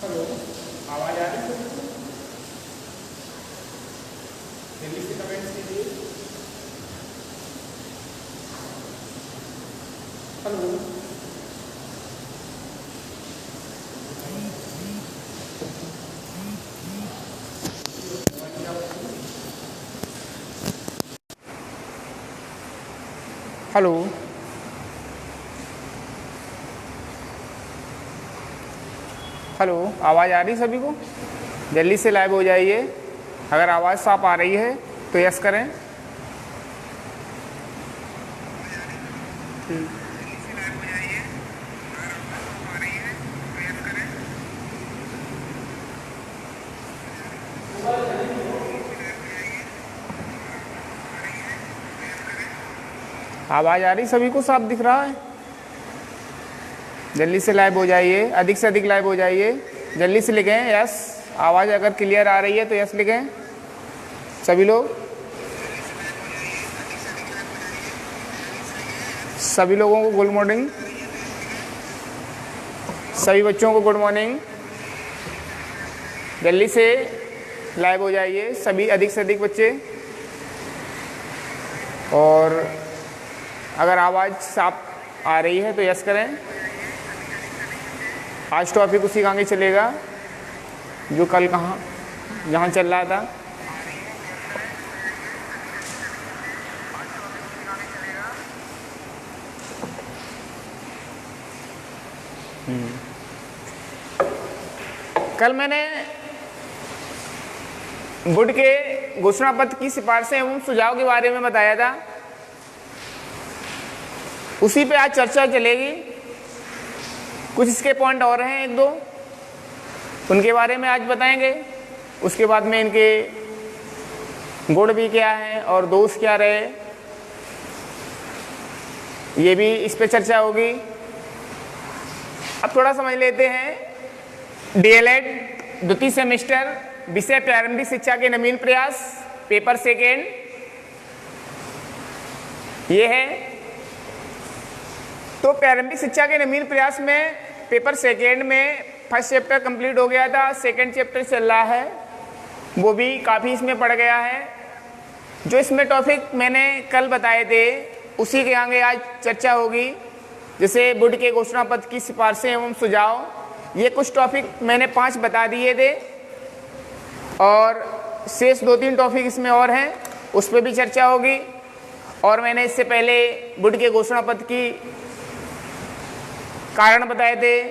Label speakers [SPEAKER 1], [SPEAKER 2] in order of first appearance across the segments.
[SPEAKER 1] Hello, आवाज आ रही है? जल्दी से कमेंट्स कीजिए। हेलो, हेलो, हेलो, आवाज़ आ रही सभी को? जल्दी से लाइव हो जाइए। अगर आवाज़ साफ आ रही है तो यस करें। आवाज़ आ रही सभी को? साफ दिख रहा है? जल्दी से लाइव हो जाइए, अधिक से अधिक लाइव हो जाइए। जल्दी से लिखें यस। आवाज़ अगर क्लियर आ रही है तो यस लिखें सभी लोग। सभी लोगों को गुड मॉर्निंग, सभी बच्चों को गुड मॉर्निंग। जल्दी से लाइव हो जाइए सभी, अधिक से अधिक बच्चे। और अगर आवाज़ साफ आ रही है तो यस करें। आज टॉपिक उसी का आगे चलेगा जो कल जहाँ चल रहा था। कल मैंने बोर्ड के घोषणा पत्र की सिफारिशें एवं सुझाव के बारे में बताया था। उसी पे आज चर्चा चलेगी। कुछ इसके पॉइंट और हैं, एक दो, उनके बारे में आज बताएंगे। उसके बाद में इनके गुण भी क्या हैं और दोष क्या रहे, ये भी इस पे चर्चा होगी। अब थोड़ा समझ लेते हैं। डीएलएड द्वितीय सेमेस्टर, विषय प्रारंभिक शिक्षा के नवीन प्रयास, पेपर सेकेंड ये है। तो प्रारंभिक शिक्षा के नवीन प्रयास में पेपर सेकेंड में फर्स्ट चैप्टर कंप्लीट हो गया था, सेकंड चैप्टर चल रहा है, वो भी काफ़ी इसमें पड़ गया है। जो इसमें टॉपिक मैंने कल बताए थे उसी के आगे आज चर्चा होगी, जैसे बुड के घोषणा पत्र की सिफारिशें एवं सुझाव। ये कुछ टॉपिक मैंने 5 बता दिए थे और शेष 2-3 टॉपिक इसमें और हैं, उस पर भी चर्चा होगी। और मैंने इससे पहले बुड के घोषणा पत्र की कारण बताए थे,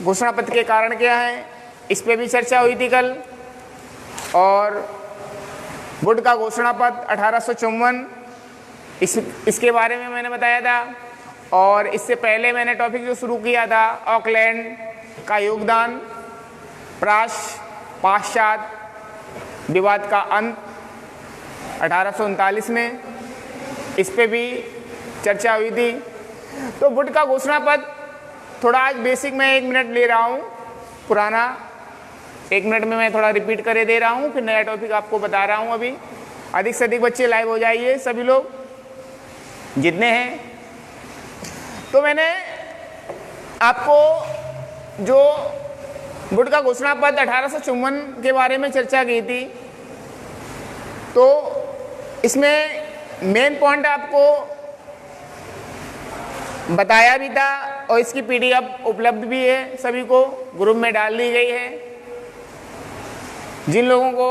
[SPEAKER 1] घोषणा पत्र के कारण क्या हैं, इस पर भी चर्चा हुई थी कल। और बुड का घोषणा पत्र 1854 इसके बारे में मैंने बताया था। और इससे पहले मैंने टॉपिक जो शुरू किया था ऑकलैंड का योगदान, पाश्चात्य विवाद का अंत 1839 में, इस पे भी चर्चा हुई थी। तो बुड का घोषणा पत्र थोड़ा आज बेसिक मैं 1 मिनट ले रहा हूँ, पुराना 1 मिनट में मैं थोड़ा रिपीट करे दे रहा हूँ, फिर नया टॉपिक आपको बता रहा हूँ। अभी अधिक से अधिक बच्चे लाइव हो जाइए, सभी लोग जितने हैं। तो मैंने आपको जो बुड का घोषणा पत्र 1854 के बारे में चर्चा की थी, तो इसमें मेन पॉइंट आपको बताया भी था और इसकी पीडीएफ उपलब्ध भी है, सभी को ग्रुप में डाल दी गई है। जिन लोगों को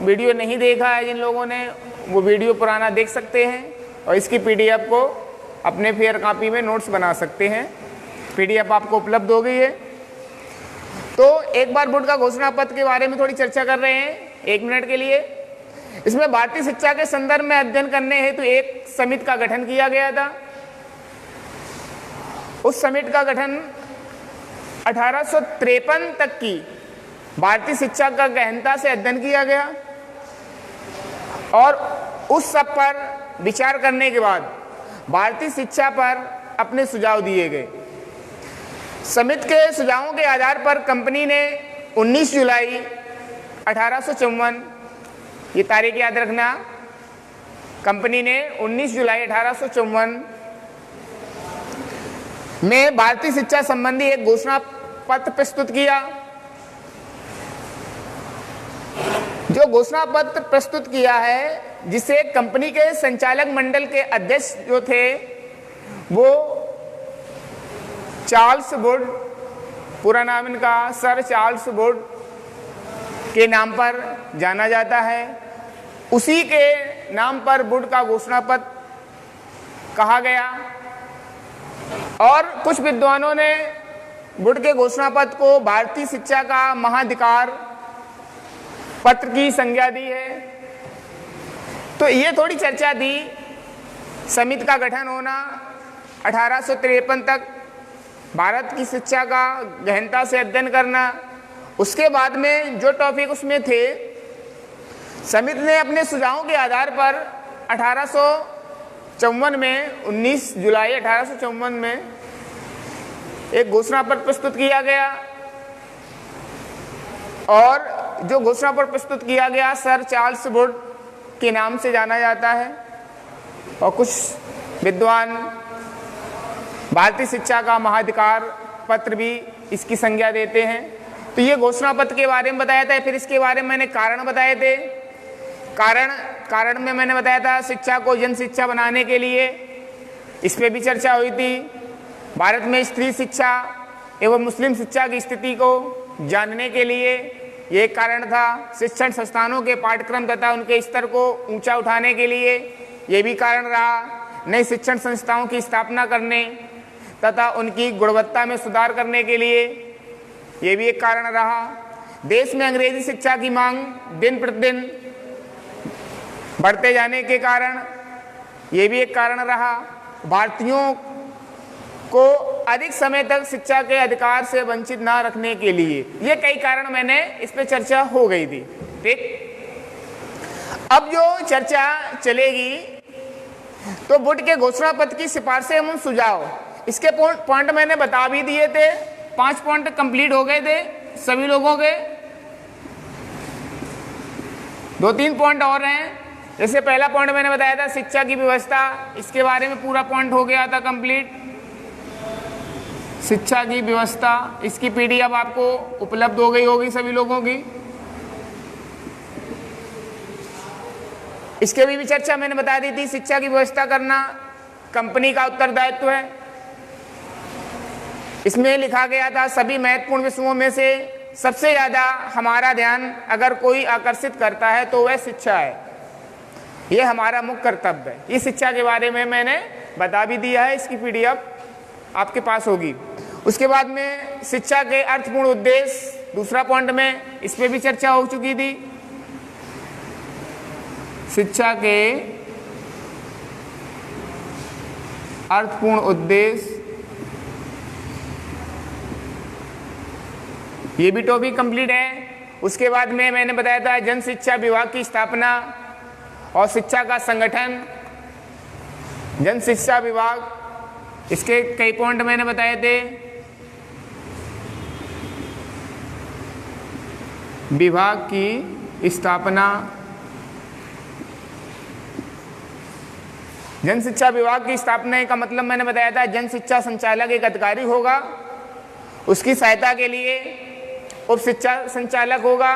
[SPEAKER 1] वीडियो नहीं देखा है, जिन लोगों ने, वो वीडियो पुराना देख सकते हैं और इसकी पीडीएफ को अपने फेयर कॉपी में नोट्स बना सकते हैं। पीडीएफ आपको उपलब्ध हो गई है। तो एक बार बुड का घोषणा पत्र के बारे में थोड़ी चर्चा कर रहे हैं 1 मिनट के लिए। इसमें भारतीय शिक्षा के संदर्भ में अध्ययन करने हेतु एक समिति का गठन किया गया था। उस समिति का गठन 1853 तक की भारतीय शिक्षा का गहनता से अध्ययन किया गया और उस सब पर विचार करने के बाद भारतीय शिक्षा पर अपने सुझाव दिए गए। समिति के सुझावों के आधार पर कंपनी ने 19 जुलाई 1854, ये तारीख याद रखना, कंपनी ने 19 जुलाई 1854 में भारतीय शिक्षा संबंधी एक घोषणा पत्र प्रस्तुत किया। जो घोषणा पत्र प्रस्तुत किया है, जिसे कंपनी के संचालक मंडल के अध्यक्ष जो थे वो चार्ल्स बुड, पूरा नाम इनका सर चार्ल्स बुड के नाम पर जाना जाता है, उसी के नाम पर बुड का घोषणा पत्र कहा गया। और कुछ विद्वानों ने बुड के घोषणा पत्र को भारतीय शिक्षा का महाधिकार पत्र की संज्ञा दी है। तो ये थोड़ी चर्चा थी, समिति का गठन होना, 1853 तक भारत की शिक्षा का गहनता से अध्ययन करना। उसके बाद में जो टॉपिक उसमें थे, समिति ने अपने सुझावों के आधार पर 1854 में 19 जुलाई 1854 में एक घोषणा पत्र प्रस्तुत किया गया। और जो घोषणा पत्र प्रस्तुत किया गया सर चार्ल्स बुड के नाम से जाना जाता है और कुछ विद्वान भारतीय शिक्षा का महाधिकार पत्र भी इसकी संज्ञा देते हैं। तो ये घोषणा पत्र के बारे में बताया था। फिर इसके बारे में मैंने कारण बताए थे। कारण में मैंने बताया था शिक्षा को जन शिक्षा बनाने के लिए, इस पर भी चर्चा हुई थी। भारत में स्त्री शिक्षा एवं मुस्लिम शिक्षा की स्थिति को जानने के लिए ये एक कारण था। शिक्षण संस्थानों के पाठ्यक्रम तथा उनके स्तर को ऊंचा उठाने के लिए ये भी कारण रहा। नई शिक्षण संस्थाओं की स्थापना करने तथा उनकी गुणवत्ता में सुधार करने के लिए ये भी एक कारण रहा। देश में अंग्रेजी शिक्षा की मांग दिन प्रतिदिन बढ़ते जाने के कारण ये भी एक कारण रहा। भारतीयों को अधिक समय तक शिक्षा के अधिकार से वंचित ना रखने के लिए, ये कई कारण मैंने इस पे चर्चा हो गई थी। ठीक, अब जो चर्चा चलेगी तो बुड के घोषणा पत्र की सिफारिशें एवं सुझाव, इसके पॉइंट मैंने बता भी दिए थे। 5 पॉइंट कंप्लीट हो गए थे सभी लोगों के। 2-3 पॉइंट और हैं। जैसे पहला पॉइंट मैंने बताया था शिक्षा की व्यवस्था, इसके बारे में पूरा पॉइंट हो गया था कंप्लीट। शिक्षा की व्यवस्था, इसकी पीडीएफ आपको उपलब्ध हो गई होगी सभी लोगों की। इसके भी चर्चा मैंने बता दी थी। शिक्षा की व्यवस्था करना कंपनी का उत्तरदायित्व है। इसमें लिखा गया था सभी महत्वपूर्ण विषयों में से सबसे ज्यादा हमारा ध्यान अगर कोई आकर्षित करता है तो वह शिक्षा है। यह हमारा मुख्य कर्तव्य है। इस शिक्षा के बारे में मैंने बता भी दिया है, इसकी पीडीएफ आपके पास होगी। उसके बाद में शिक्षा के अर्थपूर्ण उद्देश्य, दूसरा पॉइंट में इस पे भी चर्चा हो चुकी थी। शिक्षा के अर्थपूर्ण उद्देश्य, ये भी टॉपिक कंप्लीट है। उसके बाद में मैंने बताया था जन शिक्षा विभाग की स्थापना और शिक्षा का संगठन। जन शिक्षा विभाग, इसके कई पॉइंट मैंने बताए थे। विभाग की स्थापना, जन शिक्षा विभाग की स्थापना का मतलब मैंने बताया था जन शिक्षा संचालक एक अधिकारी होगा, उसकी सहायता के लिए उप शिक्षा संचालक होगा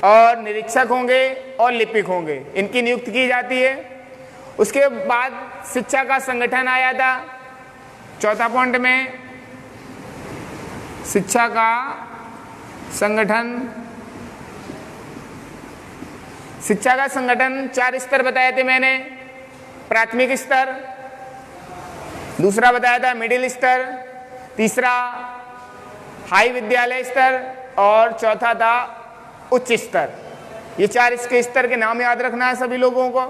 [SPEAKER 1] और निरीक्षक होंगे और लिपिक होंगे, इनकी नियुक्ति की जाती है। उसके बाद शिक्षा का संगठन आया था चौथा पॉइंट में। शिक्षा का संगठन, शिक्षा का संगठन 4 स्तर बताए थे मैंने। प्राथमिक स्तर, दूसरा बताया था मिडिल स्तर, तीसरा हाई विद्यालय स्तर और चौथा था उच्च स्तर। ये 4 इसके स्तर के नाम याद रखना है सभी लोगों को।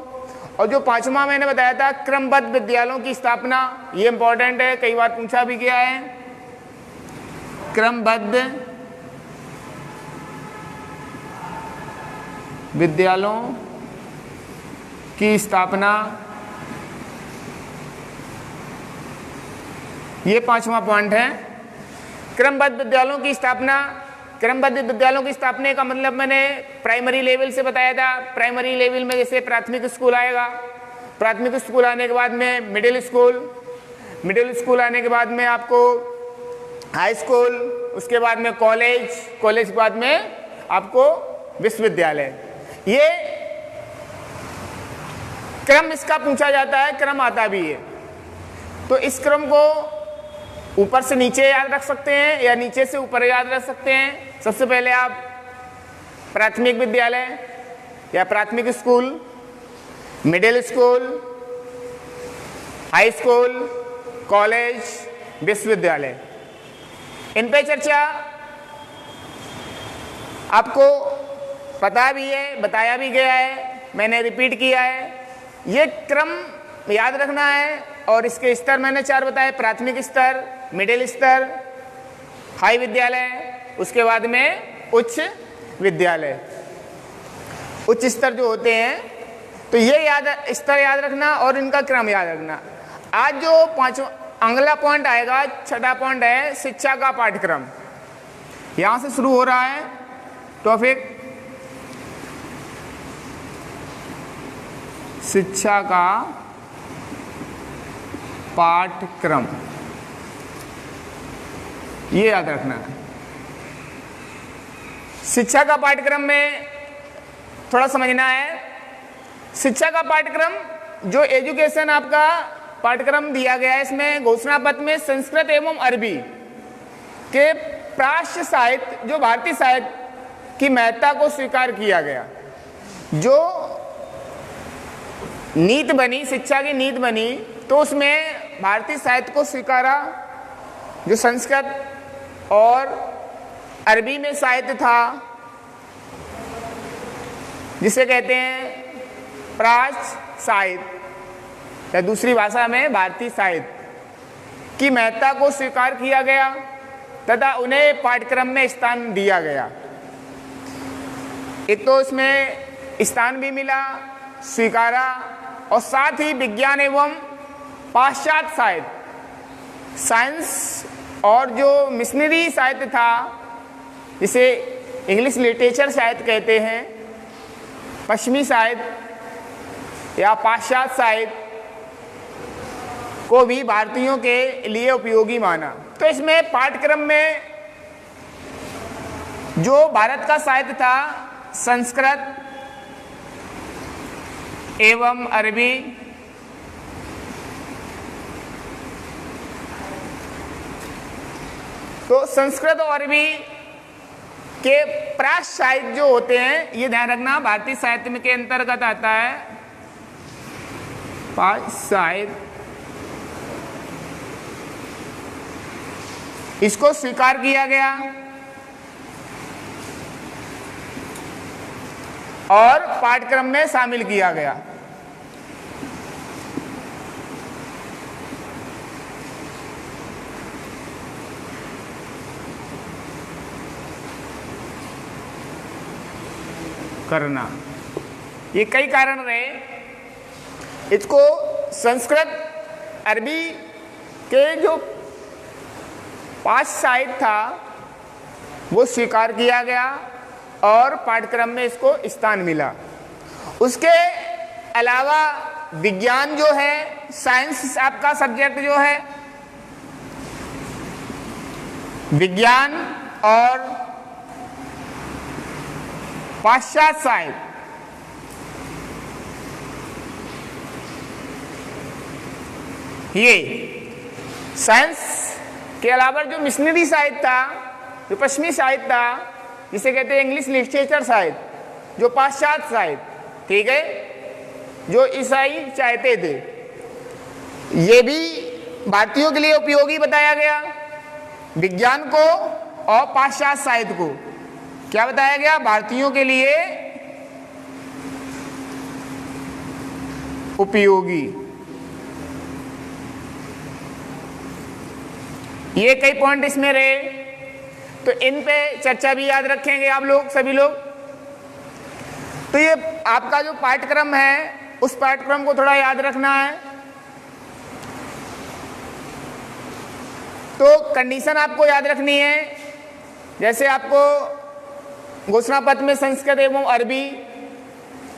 [SPEAKER 1] और जो 5वां मैंने बताया था क्रमबद्ध विद्यालयों की स्थापना, ये इंपॉर्टेंट है, कई बार पूछा भी गया है। क्रमबद्ध विद्यालयों की स्थापना, ये 5वां पॉइंट है। क्रमबद्ध विद्यालयों की स्थापना, क्रमबद्ध विद्यालयों की स्थापना का मतलब मैंने प्राइमरी लेवल से बताया था। प्राइमरी लेवल में जैसे प्राथमिक स्कूल आएगा, प्राथमिक स्कूल आने के बाद में मिडिल स्कूल, मिडिल स्कूल आने के बाद में आपको हाई स्कूल, उसके बाद में कॉलेज, कॉलेज के बाद में आपको विश्वविद्यालय। ये क्रम इसका पूछा जाता है, क्रम आता भी है। तो इस क्रम को ऊपर से नीचे याद रख सकते हैं या नीचे से ऊपर याद रख सकते हैं। सबसे पहले आप प्राथमिक विद्यालय या प्राथमिक school, middle school, high school, college, विश्वविद्यालय, इन पे चर्चा आपको पता भी है, बताया भी गया है, मैंने रिपीट किया है। ये क्रम याद रखना है। और इसके स्तर मैंने 4 बताए, प्राथमिक स्तर, मिडिल स्तर, हाई विद्यालय, उसके बाद में उच्च विद्यालय। उच्च स्तर जो होते हैं, तो ये स्तर याद रखना और इनका क्रम याद रखना। आज जो 5वां अगला पॉइंट आएगा, 6वां पॉइंट है शिक्षा का पाठ्यक्रम। यहां से शुरू हो रहा है टॉपिक शिक्षा का पाठ्यक्रम, ये याद रखना है। शिक्षा का पाठ्यक्रम में थोड़ा समझना है। शिक्षा का पाठ्यक्रम जो एजुकेशन आपका पाठ्यक्रम दिया गया है, इसमें घोषणा पत्र में संस्कृत एवं अरबी के प्राच्य साहित्य, जो भारतीय साहित्य की महत्ता को स्वीकार किया गया। जो नीति बनी, शिक्षा की नीति बनी, तो उसमें भारतीय साहित्य को स्वीकारा। जो संस्कृत और अरबी में साहित्य था, जिसे कहते हैं प्राच्य साहित्य या दूसरी भाषा में भारतीय साहित्य की महत्ता को स्वीकार किया गया तथा उन्हें पाठ्यक्रम में स्थान दिया गया। एक तो इसमें स्थान भी मिला, स्वीकारा, और साथ ही विज्ञान एवं पाश्चात्य साहित्य, साइंस और जो मिशनरी साहित्य था, जिसे इंग्लिश लिटरेचर साहित्य कहते हैं, पश्चिमी साहित्य या पाश्चात्य साहित्य, को भी भारतीयों के लिए उपयोगी माना। तो इसमें पाठ्यक्रम में जो भारत का साहित्य था, संस्कृत एवं अरबी, तो संस्कृत और अरबी के प्राच्य साहित्य जो होते हैं, ये ध्यान रखना, भारतीय साहित्य में के अंतर्गत आता है। प्राच्य साहित्य इसको स्वीकार किया गया और पाठ्यक्रम में शामिल किया गया। करना, ये कई कारण रहे। इसको संस्कृत अरबी के जो पांच साहित्य था वो स्वीकार किया गया और पाठ्यक्रम में इसको स्थान मिला। उसके अलावा विज्ञान जो है, साइंस आपका सब्जेक्ट जो है, विज्ञान और पाश्चात्य साहित्य, ये साइंस के अलावा जो मिशनरी साहित्य था, जो पश्चिमी साहित्य था, जिसे कहते हैं इंग्लिश लिटरेचर साहित्य, जो पाश्चात्य साहित्य, ठीक है, जो ईसाई चाहते थे, ये भी भारतीयों के लिए उपयोगी बताया गया। विज्ञान को और पाश्चात्य साहित्य को क्या बताया गया? भारतीयों के लिए उपयोगी। ये कई पॉइंट इसमें रहे, तो इन पे चर्चा भी याद रखेंगे आप लोग, सभी लोग। तो ये आपका जो पाठ्यक्रम है, उस पाठ्यक्रम को थोड़ा याद रखना है। तो कंडीशन आपको याद रखनी है, जैसे आपको घोषणा पत्र में संस्कृत एवं अरबी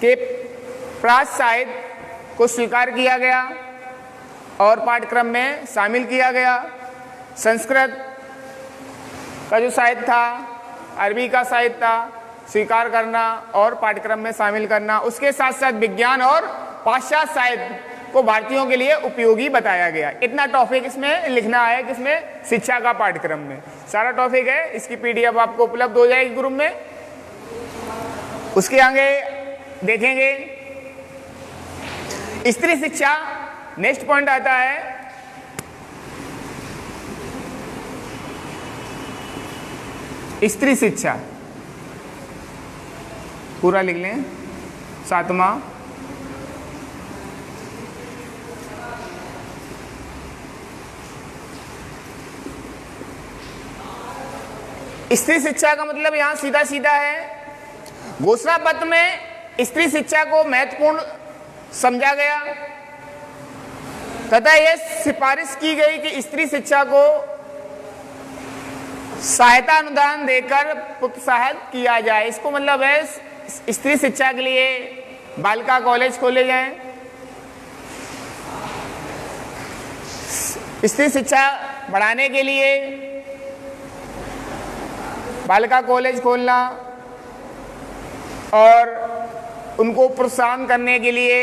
[SPEAKER 1] के प्राच्य साहित्य को स्वीकार किया गया और पाठ्यक्रम में शामिल किया गया। संस्कृत का जो साहित्य था, अरबी का साहित्य था, स्वीकार करना और पाठ्यक्रम में शामिल करना। उसके साथ साथ विज्ञान और पाश्चात्य साहित्य को भारतीयों के लिए उपयोगी बताया गया। इतना टॉपिक इसमें लिखना है, किसमें? शिक्षा का पाठ्यक्रम में सारा टॉपिक है। इसकी पीडीएफ आपको उपलब्ध हो जाएगी ग्रुप में। उसके आगे देखेंगे स्त्री शिक्षा, नेक्स्ट पॉइंट आता है। स्त्री शिक्षा पूरा लिख लें, 7वां। स्त्री शिक्षा का मतलब यहां सीधा सीधा है, घोषणा पत्र में स्त्री शिक्षा को महत्वपूर्ण समझा गया तथा यह सिफारिश की गई कि स्त्री शिक्षा को सहायता अनुदान देकर प्रोत्साहित किया जाए। इसको मतलब है स्त्री शिक्षा के लिए बालिका कॉलेज खोले जाएं, स्त्री शिक्षा बढ़ाने के लिए बालिका कॉलेज खोलना और उनको प्रोत्साहन करने के लिए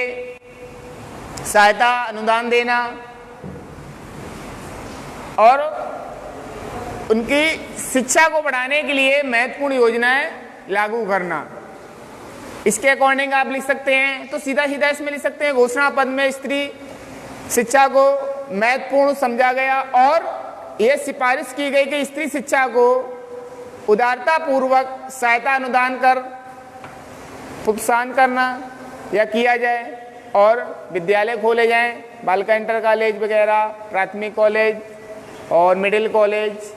[SPEAKER 1] सहायता अनुदान देना और उनकी शिक्षा को बढ़ाने के लिए महत्वपूर्ण योजनाएं लागू करना। इसके अकॉर्डिंग आप लिख सकते हैं, तो सीधा सीधा इसमें लिख सकते हैं, घोषणा पत्र में स्त्री शिक्षा को महत्वपूर्ण समझा गया और यह सिफारिश की गई कि स्त्री शिक्षा को उदारता पूर्वक सहायता अनुदान कर प्रोत्साहन करना या किया जाए और विद्यालय खोले जाएं, बालिका इंटर कॉलेज वगैरह, प्राथमिक कॉलेज और मिडिल कॉलेज,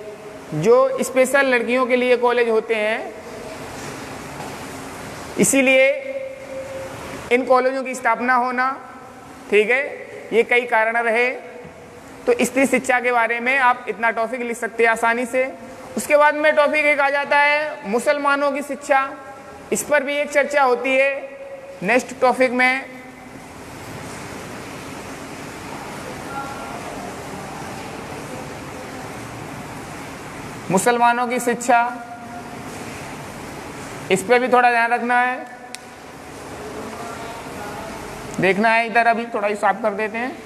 [SPEAKER 1] जो स्पेशल लड़कियों के लिए कॉलेज होते हैं। इसीलिए इन कॉलेजों की स्थापना होना, ठीक है, ये कई कारण रहे। तो स्त्री शिक्षा के बारे में आप इतना टॉपिक लिख सकते हैं आसानी से। उसके बाद में टॉपिक एक आ जाता है मुसलमानों की शिक्षा, इस पर भी एक चर्चा होती है नेक्स्ट टॉपिक में। मुसलमानों की शिक्षा, इस पे भी थोड़ा ध्यान रखना है, देखना है। इधर अभी थोड़ा ही साफ कर देते हैं।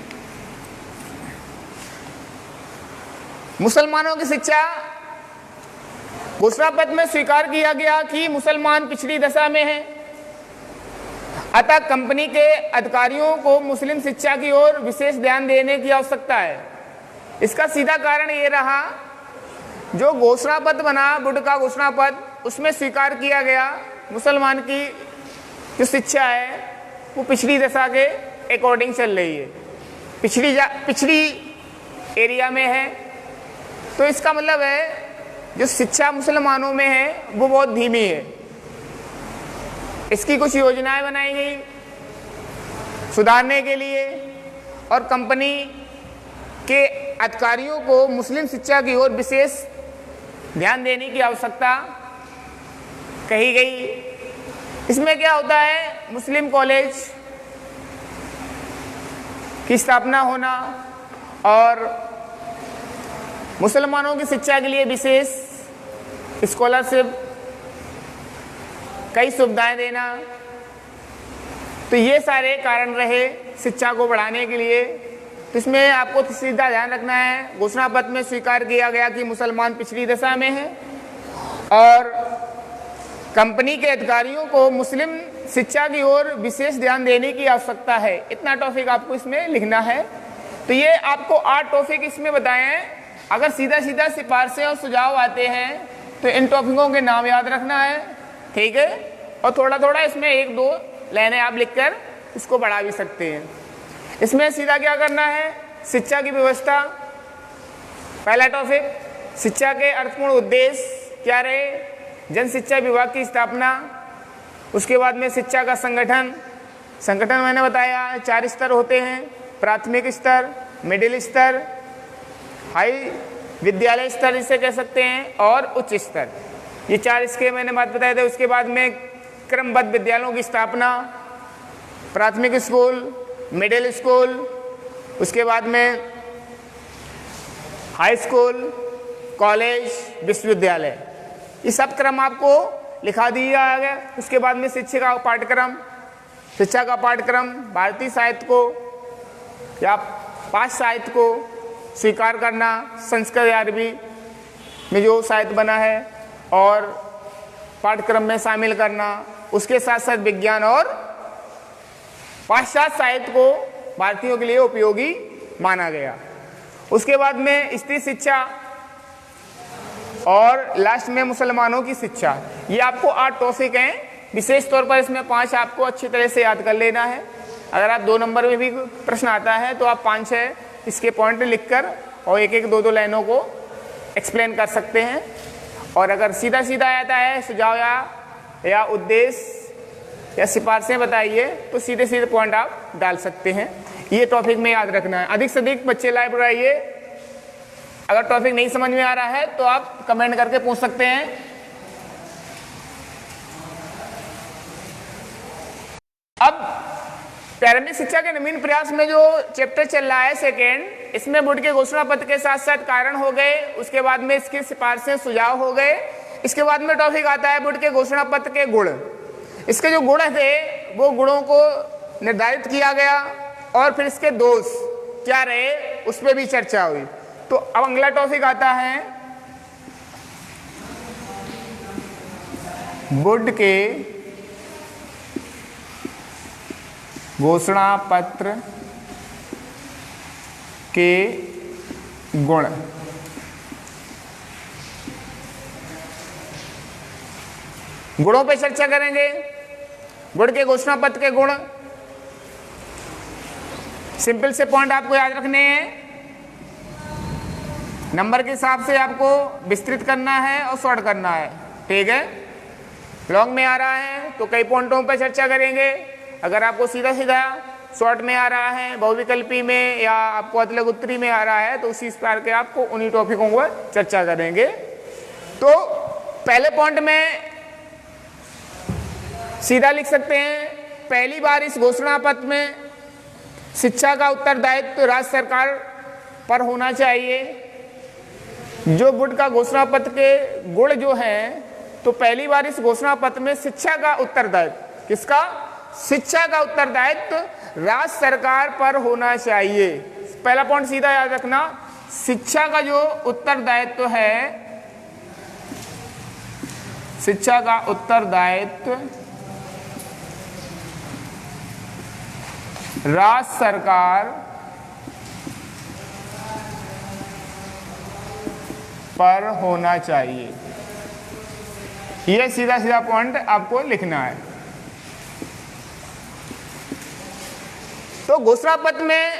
[SPEAKER 1] मुसलमानों की शिक्षा, घोषणा पत्र में स्वीकार किया गया कि मुसलमान पिछड़ी दशा में हैं, अतः कंपनी के अधिकारियों को मुस्लिम शिक्षा की ओर विशेष ध्यान देने की आवश्यकता है। इसका सीधा कारण ये रहा, जो घोषणा पत्र बना, वुड का घोषणा पत्र, उसमें स्वीकार किया गया मुसलमान की जो शिक्षा है वो पिछड़ी दशा के अकॉर्डिंग चल रही है, पिछड़ी एरिया में है। तो इसका मतलब है जो शिक्षा मुसलमानों में है वो बहुत धीमी है। इसकी कुछ योजनाएं बनाई गई सुधारने के लिए, और कंपनी के अधिकारियों को मुस्लिम शिक्षा की ओर विशेष ध्यान देने की आवश्यकता कही गई। इसमें क्या होता है, मुस्लिम कॉलेज की स्थापना होना और मुसलमानों की शिक्षा के लिए विशेष स्कॉलरशिप, कई सुविधाएं देना, तो ये सारे कारण रहे शिक्षा को बढ़ाने के लिए। तो इसमें आपको सीधा ध्यान रखना है, घोषणा पत्र में स्वीकार किया गया कि मुसलमान पिछड़ी दशा में है और कंपनी के अधिकारियों को मुस्लिम शिक्षा की ओर विशेष ध्यान देने की आवश्यकता है। इतना टॉपिक आपको इसमें लिखना है। तो ये आपको 8 टॉपिक इसमें बताए हैं। अगर सीधा सीधा सिफारिशें और सुझाव आते हैं तो इन टॉपिकों के नाम याद रखना है, ठीक है, और थोड़ा थोड़ा इसमें 1-2 लाइनें आप लिखकर इसको बढ़ा भी सकते हैं। इसमें सीधा क्या करना है, शिक्षा की व्यवस्था, पहला टॉपिक, शिक्षा के अर्थपूर्ण उद्देश्य क्या रहे, जन शिक्षा विभाग की स्थापना, उसके बाद में शिक्षा का संगठन मैंने बताया 4 स्तर होते हैं, प्राथमिक स्तर, मिडिल स्तर, हाई विद्यालय स्तर जिसे कह सकते हैं, और उच्च स्तर। ये 4 इसके मैंने बात बताए थे। उसके बाद में क्रमबद्ध विद्यालयों की स्थापना, प्राथमिक स्कूल, मिडिल स्कूल, उसके बाद में हाई स्कूल, कॉलेज, विश्वविद्यालय, ये सब क्रम आपको लिखा दिया गया। उसके बाद में शिक्षा का पाठ्यक्रम भारतीय साहित्य को या पाश्चात्य साहित्य को स्वीकार करना, संस्कृत या अरबी में जो साहित्य बना है और पाठ्यक्रम में शामिल करना। उसके साथ साथ विज्ञान और पाश्चात्य साहित्य को भारतीयों के लिए उपयोगी माना गया। उसके बाद में स्त्री शिक्षा और लास्ट में मुसलमानों की शिक्षा। ये आपको 8 टॉपिक हैं। विशेष तौर पर इसमें 5 आपको अच्छी तरह से याद कर लेना है। अगर आप 2 नंबर में भी प्रश्न आता है तो आप 5-6 इसके पॉइंट लिखकर और 1-1, 2-2 लाइनों को एक्सप्लेन कर सकते हैं। और अगर सीधा सीधा आता है सुझाव या उद्देश्य या सिफारिशें बताइए तो सीधे सीधे पॉइंट आप डाल सकते हैं। ये टॉपिक में याद रखना है। अधिक से अधिक बच्चे लाइव बढ़ाइए। अगर टॉपिक नहीं समझ में आ रहा है तो आप कमेंट करके पूछ सकते हैं। अब प्रारंभिक शिक्षा के नवीन प्रयास में जो चैप्टर चल रहा है सेकेंड, इसमें बोर्ड के घोषणा पत्र के साथ साथ कारण हो गए, उसके बाद में इसकी सिफारिशें सुझाव हो गए। इसके बाद में टॉपिक आता है बोर्ड के घोषणा पत्र के गुण। इसके जो गुण थे वो गुणों को निर्धारित किया गया और फिर इसके दोष क्या रहे उस पर भी चर्चा हुई। तो अब अगला टॉपिक आता है बोर्ड के घोषणा पत्र के गुण। गुणों पे चर्चा करेंगे। बोर्ड के घोषणा पत्र के गुण, सिंपल से पॉइंट आपको याद रखने हैं। नंबर के हिसाब से आपको विस्तृत करना है और शॉर्ट करना है, ठीक है। लॉन्ग में आ रहा है तो कई पॉइंटों पर चर्चा करेंगे। अगर आपको सीधा सीधा शॉर्ट में आ रहा है, बहुविकल्पी में या आपको अदलग उत्तरी में आ रहा है तो उसी प्रकार के आपको उन्हीं टॉपिकों पर चर्चा करेंगे। तो पहले पॉइंट में सीधा लिख सकते हैं, पहली बार इस घोषणा पत्र में शिक्षा का उत्तरदायित्व राज्य सरकार पर होना चाहिए। जो वुड का घोषणा पत्र के गुण जो हैं, तो पहली बार इस घोषणा पत्र में शिक्षा का उत्तरदायित्व, किसका? शिक्षा का उत्तरदायित्व राज्य सरकार पर होना चाहिए। पहला पॉइंट सीधा याद रखना, शिक्षा का जो उत्तरदायित्व है, शिक्षा का उत्तरदायित्व राज्य सरकार पर होना चाहिए। यह सीधा सीधा पॉइंट आपको लिखना है। तो घोषणा पत्र में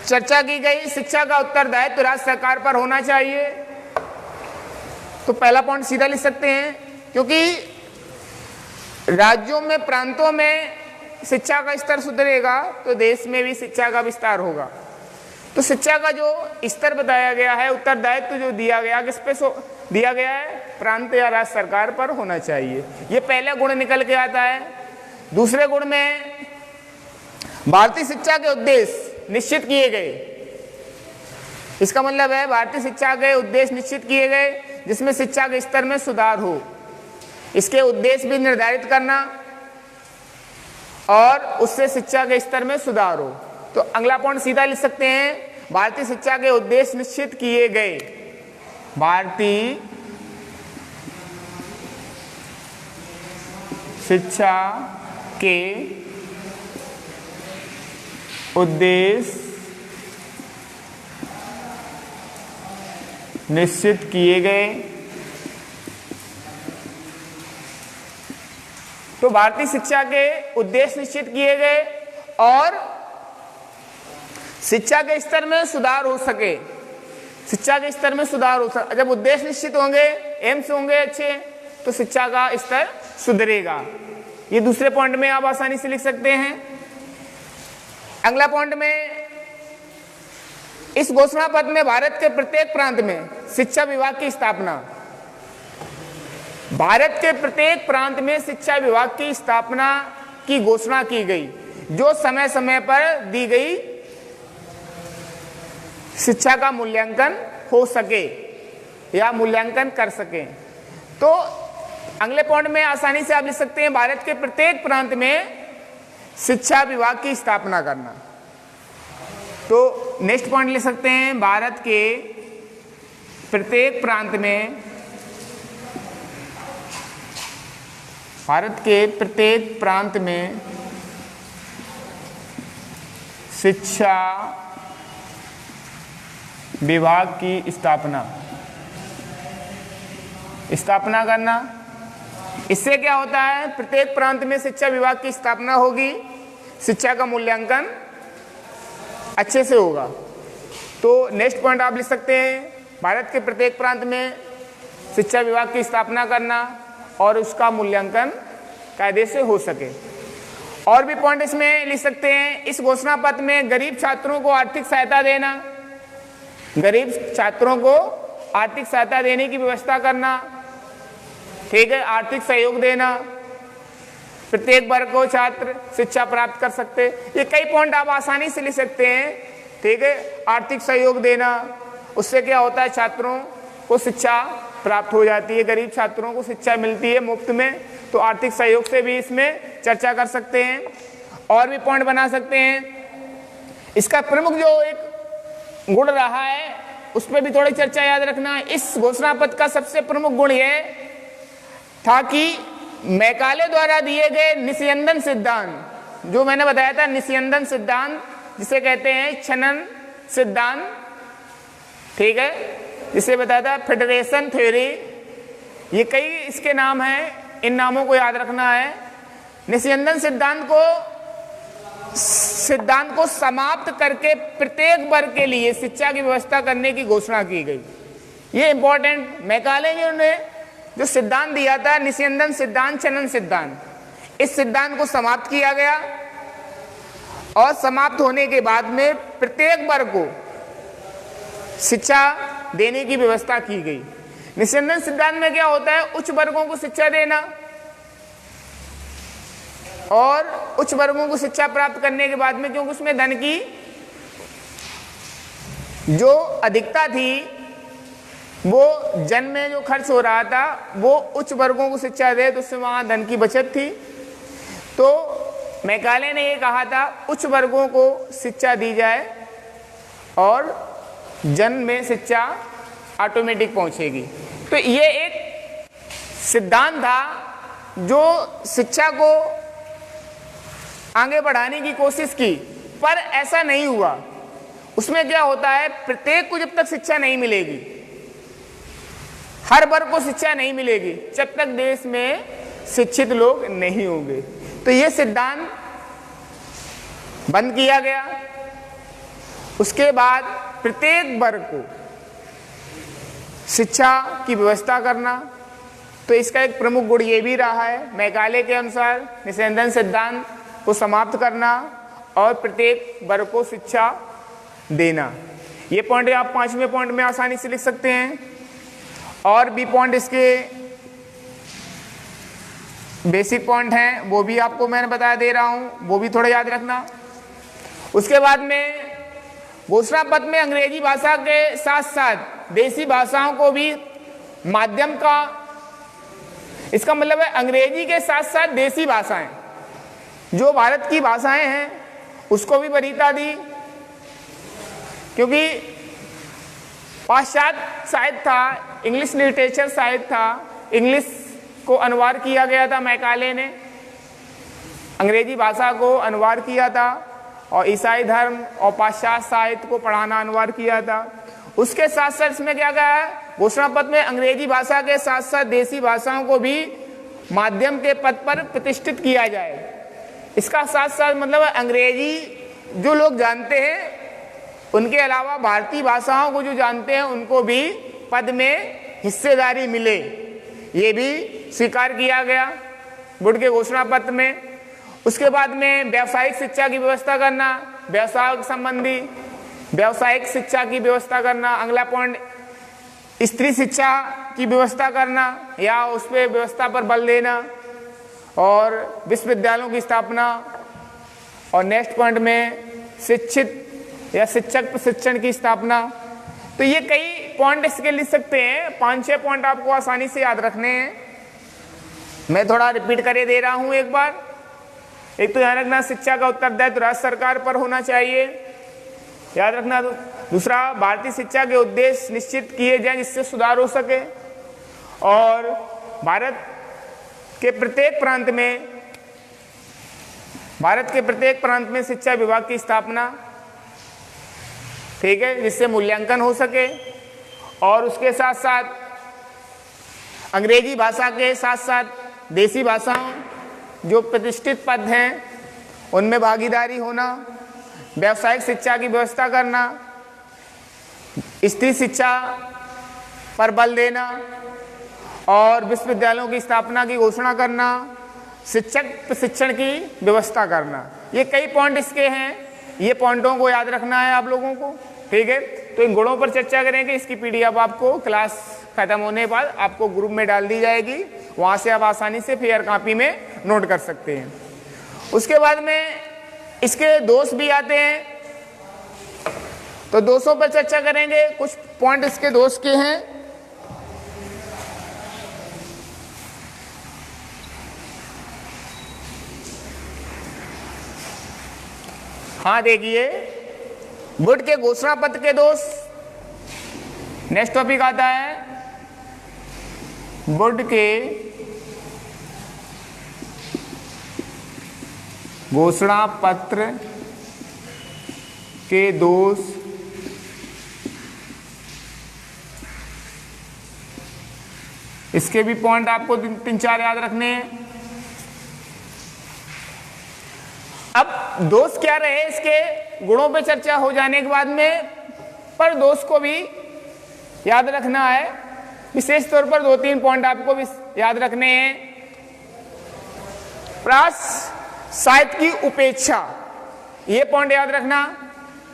[SPEAKER 1] चर्चा की गई शिक्षा का उत्तरदायित्व राज्य सरकार पर होना चाहिए, तो पहला पॉइंट सीधा लिख सकते हैं, क्योंकि राज्यों में, प्रांतों में शिक्षा का स्तर सुधरेगा तो देश में भी शिक्षा का विस्तार होगा। तो शिक्षा का जो स्तर बताया गया है, उत्तरदायित्व जो दिया गया, किस पे दिया गया है? प्रांत या राज्य सरकार पर होना चाहिए। ये पहला गुण निकल के आता है। दूसरे गुण में भारतीय शिक्षा के उद्देश्य निश्चित किए गए। इसका मतलब है भारतीय शिक्षा के उद्देश्य निश्चित किए गए, जिसमें शिक्षा के स्तर में सुधार हो। इसके उद्देश्य भी निर्धारित करना और उससे शिक्षा के स्तर में सुधार हो। तो अगला पॉइंट सीधा लिख सकते हैं, भारतीय शिक्षा के उद्देश्य निश्चित किए गए। भारतीय शिक्षा के उद्देश्य निश्चित किए गए। तो भारतीय शिक्षा के उद्देश्य निश्चित किए गए और शिक्षा के स्तर में सुधार हो सके। शिक्षा के स्तर में सुधार हो सके। जब उद्देश्य निश्चित होंगे, एम्स होंगे अच्छे, तो शिक्षा का स्तर सुधरेगा। ये दूसरे पॉइंट में आप आसानी से लिख सकते हैं। अगला पॉइंट में, इस घोषणा पत्र में भारत के प्रत्येक प्रांत में शिक्षा विभाग की स्थापना, भारत के प्रत्येक प्रांत में शिक्षा विभाग की स्थापना की घोषणा की गई, जो समय समय पर दी गई शिक्षा का मूल्यांकन हो सके या मूल्यांकन कर सके। तो अगले पॉइंट में आसानी से आप लिख सकते हैं, भारत के प्रत्येक प्रांत में शिक्षा विभाग की स्थापना करना। तो नेक्स्ट पॉइंट लिख सकते हैं, भारत के प्रत्येक प्रांत में, भारत के प्रत्येक प्रांत में शिक्षा विभाग की स्थापना करना। इससे क्या होता है? प्रत्येक प्रांत में शिक्षा विभाग की स्थापना होगी, शिक्षा का मूल्यांकन अच्छे से होगा। तो नेक्स्ट पॉइंट आप लिख सकते हैं, भारत के प्रत्येक प्रांत में शिक्षा विभाग की स्थापना करना और उसका मूल्यांकन कायदे से हो सके। और भी पॉइंट इसमें लिख सकते हैं, इस घोषणा पत्र में गरीब छात्रों को आर्थिक सहायता देना, गरीब छात्रों को आर्थिक सहायता देने की व्यवस्था करना, ठीक है, आर्थिक सहयोग देना, प्रत्येक वर्ग को छात्र शिक्षा प्राप्त कर सकते। ये कई पॉइंट आप आसानी से लिख सकते हैं, ठीक है। आर्थिक सहयोग देना, उससे क्या होता है? छात्रों को शिक्षा प्राप्त हो जाती है, गरीब छात्रों को शिक्षा मिलती है मुफ्त में। तो आर्थिक सहयोग से भी इसमें चर्चा कर सकते हैं। और भी पॉइंट बना सकते हैं। इसका प्रमुख जो एक गुण रहा है, उस पर भी थोड़ी चर्चा याद रखना। इस घोषणा पत्र का सबसे प्रमुख गुण यह था कि मैकाले द्वारा दिए गए निस्यंदन सिद्धांत, जो मैंने बताया था, निस्यंदन सिद्धांत जिसे कहते हैं छनन सिद्धांत, ठीक है, जिसे बताया था फेडरेशन थ्योरी। ये कई इसके नाम हैं, इन नामों को याद रखना है। निस्यंदन सिद्धांत को समाप्त करके प्रत्येक वर्ग के लिए शिक्षा की व्यवस्था करने की घोषणा की गई। ये इंपॉर्टेंट, मैकाले ने जो सिद्धांत दिया था, निस्यंदन सिद्धांत, छनन सिद्धांत, इस सिद्धांत को समाप्त किया गया और समाप्त होने के बाद में प्रत्येक वर्ग को शिक्षा देने की व्यवस्था की गई। निस्यंदन सिद्धांत में क्या होता है? उच्च वर्गों को शिक्षा देना और उच्च वर्गों को शिक्षा प्राप्त करने के बाद में, क्योंकि उसमें धन की जो अधिकता थी वो जन में जो खर्च हो रहा था वो उच्च वर्गों को शिक्षा दे, तो उससे वहाँ धन की बचत थी। तो मैकाले ने ये कहा था उच्च वर्गों को शिक्षा दी जाए और जन में शिक्षा ऑटोमेटिक पहुंचेगी। तो ये एक सिद्धांत था जो शिक्षा को आगे बढ़ाने की कोशिश की, पर ऐसा नहीं हुआ। उसमें क्या होता है, प्रत्येक को जब तक शिक्षा नहीं मिलेगी, हर वर्ग को शिक्षा नहीं मिलेगी, जब तक देश में शिक्षित लोग नहीं होंगे। तो ये सिद्धांत बंद किया गया। उसके बाद प्रत्येक वर्ग को शिक्षा की व्यवस्था करना, तो इसका एक प्रमुख गुण ये भी रहा है, मैकाले के अनुसार निस्यंदन सिद्धांत को समाप्त करना और प्रत्येक वर्ग को शिक्षा देना। ये पॉइंट आप 5वें पॉइंट में आसानी से लिख सकते हैं। और भी पॉइंट इसके बेसिक पॉइंट हैं, वो भी आपको मैंने बता दे रहा हूं, वो भी थोड़ा याद रखना। उसके बाद में घोषणा पत्र में अंग्रेजी भाषा के साथ साथ देसी भाषाओं को भी माध्यम का, इसका मतलब है अंग्रेजी के साथ साथ देसी भाषाएं जो भारत की भाषाएं हैं उसको भी वरीयता दी, क्योंकि पाश्चात्य साहित्य था, इंग्लिश लिटरेचर साहित्य था, इंग्लिश को अनुवाद किया गया था। मैकाले ने अंग्रेजी भाषा को अनुवाद किया था और ईसाई धर्म और पाश्चात्य साहित्य को पढ़ाना अनुवाद किया था। उसके साथ साथ इसमें क्या कहा है, घोषणा पत्र में अंग्रेजी भाषा के साथ साथ देसी भाषाओं को भी माध्यम के पद पर प्रतिष्ठित किया जाए। इसका साथ साथ मतलब अंग्रेजी जो लोग जानते हैं उनके अलावा भारतीय भाषाओं को जो जानते हैं उनको भी पद में हिस्सेदारी मिले, ये भी स्वीकार किया गया वुड के घोषणा पत्र में। उसके बाद में व्यावसायिक शिक्षा की व्यवस्था करना, व्यवसाय संबंधी व्यावसायिक शिक्षा की व्यवस्था करना। अगला पॉइंट, स्त्री शिक्षा की व्यवस्था करना या उस पर व्यवस्था पर बल देना और विश्वविद्यालयों की स्थापना। और नेक्स्ट पॉइंट में शिक्षित या शिक्षक प्रशिक्षण की स्थापना। तो ये कई पॉइंट इसके लिख सकते हैं, 5-6 पॉइंट आपको आसानी से याद रखने हैं। मैं थोड़ा रिपीट करे दे रहा हूं एक बार। एक तो ध्यान रखना शिक्षा का उत्तरदायित्व राज्य सरकार पर होना चाहिए, याद रखना। दूसरा, भारतीय शिक्षा के उद्देश्य निश्चित किए जाएं जिससे सुधार हो सके। और भारत के प्रत्येक प्रांत में शिक्षा विभाग की स्थापना, ठीक है, जिससे मूल्यांकन हो सके। और उसके साथ साथ अंग्रेजी भाषा के साथ साथ देसी भाषाओं जो प्रतिष्ठित पद हैं उनमें भागीदारी होना, व्यावसायिक शिक्षा की व्यवस्था करना, स्त्री शिक्षा पर बल देना और विश्वविद्यालयों की स्थापना की घोषणा करना, शिक्षक प्रशिक्षण की व्यवस्था करना। ये कई पॉइंट इसके हैं, ये पॉइंटों को याद रखना है आप लोगों को, ठीक है। तो इन गुणों पर चर्चा करेंगे। इसकी पीडीएफ आपको क्लास खत्म होने के बाद आपको ग्रुप में डाल दी जाएगी, वहां से आप आसानी से फेयर कॉपी में नोट कर सकते हैं। उसके बाद में इसके दोष भी आते हैं, तो दोषों पर चर्चा करेंगे। कुछ पॉइंट इसके दोष के हैं। हाँ देखिए, वुड के घोषणा पत्र के दोष। नेक्स्ट टॉपिक आता है वुड के घोषणा पत्र के दोष। इसके भी पॉइंट आपको 3-4 याद रखने हैं। अब दोष क्या रहे इसके गुणों पे चर्चा हो जाने के बाद में, पर दोष को भी याद रखना है। विशेष तौर पर 2-3 पॉइंट आपको भी याद रखने हैं। प्राच्य साहित्य की उपेक्षा, ये पॉइंट याद रखना।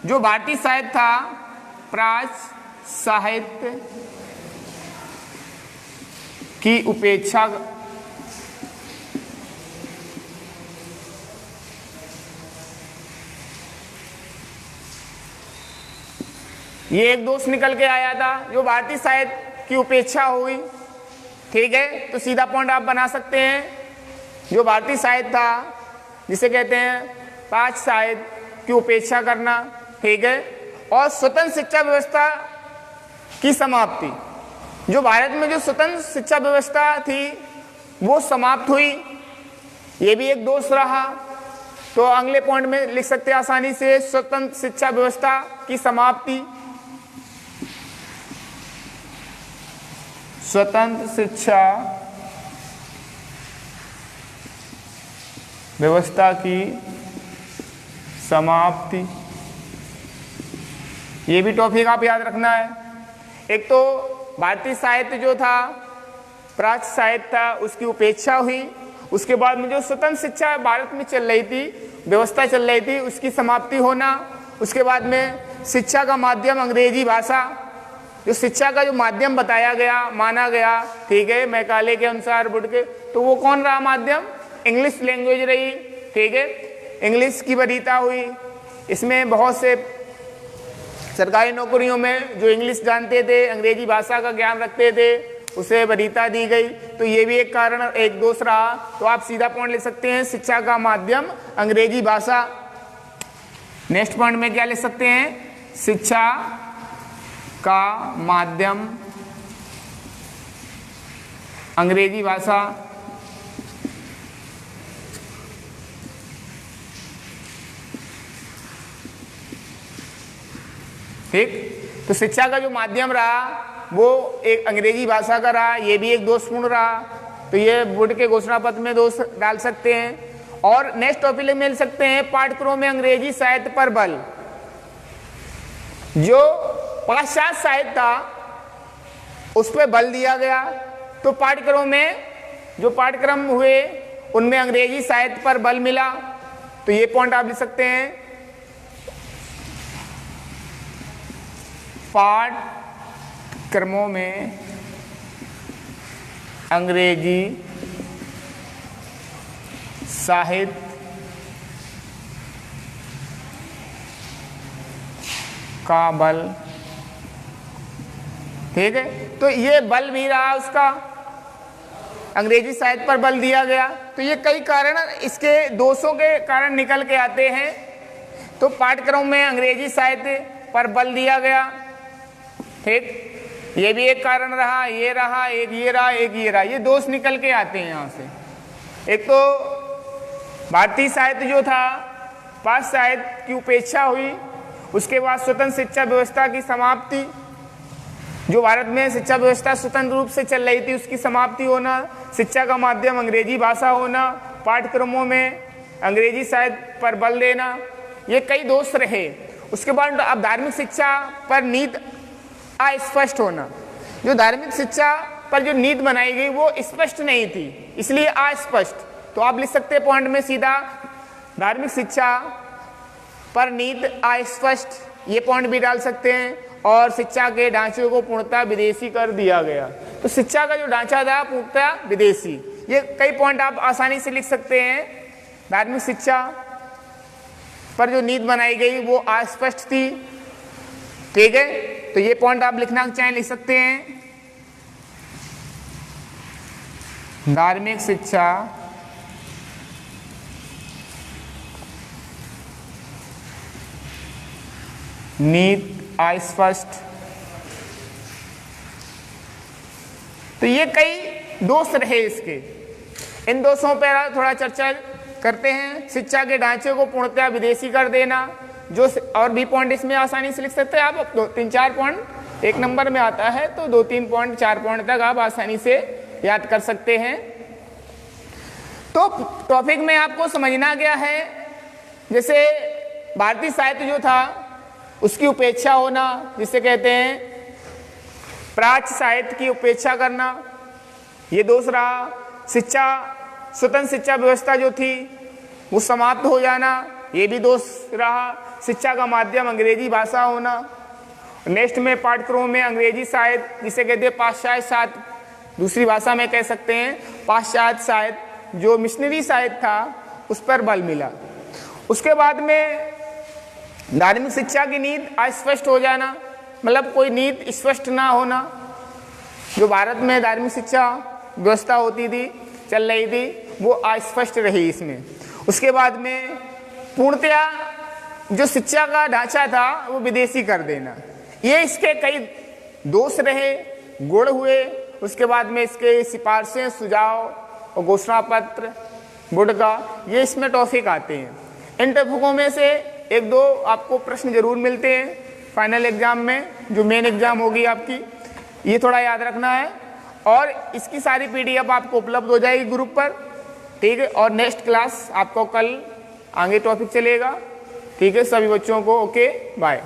[SPEAKER 1] जो भारतीय साहित्य था, प्राच्य साहित्य की उपेक्षा ये एक दोष निकल के आया था, जो भारतीय साहित्य की उपेक्षा हुई। ठीक है, तो सीधा पॉइंट आप बना सकते हैं, जो भारतीय साहित्य था जिसे कहते हैं पाश्चात्य साहित्य की उपेक्षा करना। ठीक है, और स्वतंत्र शिक्षा व्यवस्था की समाप्ति, जो भारत में जो स्वतंत्र शिक्षा व्यवस्था थी वो समाप्त हुई, ये भी एक दोष रहा। तो अगले पॉइंट में लिख सकते हैं आसानी से, स्वतंत्र शिक्षा व्यवस्था की समाप्ति, स्वतंत्र शिक्षा व्यवस्था की समाप्ति। ये भी टॉपिक आप याद रखना है। एक तो भारतीय साहित्य जो था, प्राच्य साहित्य था, उसकी उपेक्षा हुई। उसके बाद में जो स्वतंत्र शिक्षा भारत में चल रही थी, व्यवस्था चल रही थी, उसकी समाप्ति होना। उसके बाद में शिक्षा का माध्यम अंग्रेजी भाषा, जो शिक्षा का जो माध्यम बताया गया, माना गया, ठीक है, मैकाले के अनुसार, वुड के, तो वो कौन रहा माध्यम? इंग्लिश लैंग्वेज रही। ठीक है, इंग्लिश की वरीयता हुई। इसमें बहुत से सरकारी नौकरियों में जो इंग्लिश जानते थे, अंग्रेजी भाषा का ज्ञान रखते थे, उसे वरीयता दी गई। तो ये भी एक कारण, एक दोष रहा। तो आप सीधा पॉइंट लिख सकते हैं, शिक्षा का माध्यम अंग्रेजी भाषा। नेक्स्ट पॉइंट में क्या लिख सकते हैं? शिक्षा का माध्यम अंग्रेजी भाषा। ठीक, तो शिक्षा का जो माध्यम रहा वो एक अंग्रेजी भाषा का रहा, ये भी एक दोषपूर्ण रहा। तो ये बोर्ड के घोषणा पत्र में दोष डाल सकते हैं। और नेक्स्ट टॉपिक में मिल सकते हैं, पाठ्यक्रम में अंग्रेजी साहित्य पर बल। जो पाश्चात्य साहित्य था उस पर बल दिया गया, तो पाठ्यक्रम में जो पाठ्यक्रम हुए उनमें अंग्रेजी साहित्य पर बल मिला। तो ये पॉइंट आप लिख सकते हैं, पाठ्यक्रमों में अंग्रेजी साहित्य का बल। ठीक है, तो ये बल भी रहा उसका, अंग्रेजी साहित्य पर बल दिया गया। तो ये कई कारण इसके दोषों के कारण निकल के आते हैं। तो पाठ्यक्रम में अंग्रेजी साहित्य पर बल दिया गया। ठीक, ये भी एक कारण रहा, ये रहा, एक ये रहा, एक ये रहा, ये दोष निकल के आते हैं यहाँ से। एक तो भारतीय साहित्य जो था, पाश्चात्य साहित्य की उपेक्षा हुई। उसके बाद स्वतंत्र शिक्षा व्यवस्था की समाप्ति, जो भारत में शिक्षा व्यवस्था स्वतंत्र रूप से चल रही थी उसकी समाप्ति होना, शिक्षा का माध्यम अंग्रेजी भाषा होना, पाठ्यक्रमों में अंग्रेजी साहित्य पर बल देना, ये कई दोष रहे। उसके बाद अब धार्मिक शिक्षा पर नीति अस्पष्ट होना, जो धार्मिक शिक्षा पर जो नीति बनाई गई वो स्पष्ट नहीं थी, इसलिए अस्पष्ट। तो आप लिख सकते हैं पॉइंट में सीधा, धार्मिक शिक्षा पर नीति अस्पष्ट, ये पॉइंट भी डाल सकते हैं। और शिक्षा के ढांचे को पूर्णतः विदेशी कर दिया गया। तो शिक्षा का जो ढांचा था पूर्णतः विदेशी, ये कई पॉइंट आप आसानी से लिख सकते हैं। धार्मिक शिक्षा पर जो नीति बनाई गई वो अस्पष्ट थी। ठीक है, तो ये पॉइंट आप लिखना चाहें लिख सकते हैं, धार्मिक शिक्षा नीति अस्पष्ट। तो ये कई दोष रहे इसके, इन दोषों पर थोड़ा चर्चा करते हैं। शिक्षा के ढांचे को पूर्णतः विदेशी कर देना, जो और भी पॉइंट इसमें आसानी से लिख सकते हैं आप। 2-3-4 पॉइंट एक नंबर में आता है, तो 2-3 पॉइंट 4 पॉइंट तक आप आसानी से याद कर सकते हैं। तो टॉपिक में आपको समझना गया है, जैसे भारतीय साहित्य जो था उसकी उपेक्षा होना, जिसे कहते हैं प्राच्य साहित्य की उपेक्षा करना, ये दोष रहा। शिक्षा, स्वतंत्र शिक्षा व्यवस्था जो थी वो समाप्त हो जाना, ये भी दोष रहा। शिक्षा का माध्यम अंग्रेजी भाषा होना। नेक्स्ट में पाठ्यक्रमों में अंग्रेजी साहित्य, जिसे कहते हैं पाश्चात्य साहित्य, दूसरी भाषा में कह सकते हैं पाश्चात्य साहित्य, जो मिशनरी साहित्य था उस पर बल मिला। उसके बाद में धार्मिक शिक्षा की नीति अस्पष्ट हो जाना, मतलब कोई नीति स्पष्ट ना होना, जो भारत में धार्मिक शिक्षा व्यवस्था होती थी, चल रही थी, वो अस्पष्ट रही इसमें। उसके बाद में पूर्णतया जो शिक्षा का ढांचा था वो विदेशी कर देना, ये इसके कई दोष रहे, गुण हुए। उसके बाद में इसके सिफारिशें, सुझाव और घोषणा पत्र बोर्ड का, ये इसमें टॉपिक आते हैं। इन टॉपिकों में से एक दो आपको प्रश्न जरूर मिलते हैं फाइनल एग्जाम में, जो मेन एग्जाम होगी आपकी, ये थोड़ा याद रखना है। और इसकी सारी PDF आपको उपलब्ध हो जाएगी ग्रुप पर, ठीक है। और नेक्स्ट क्लास आपको कल आगे टॉपिक चलेगा, ठीक है। सभी बच्चों को ओके बाय।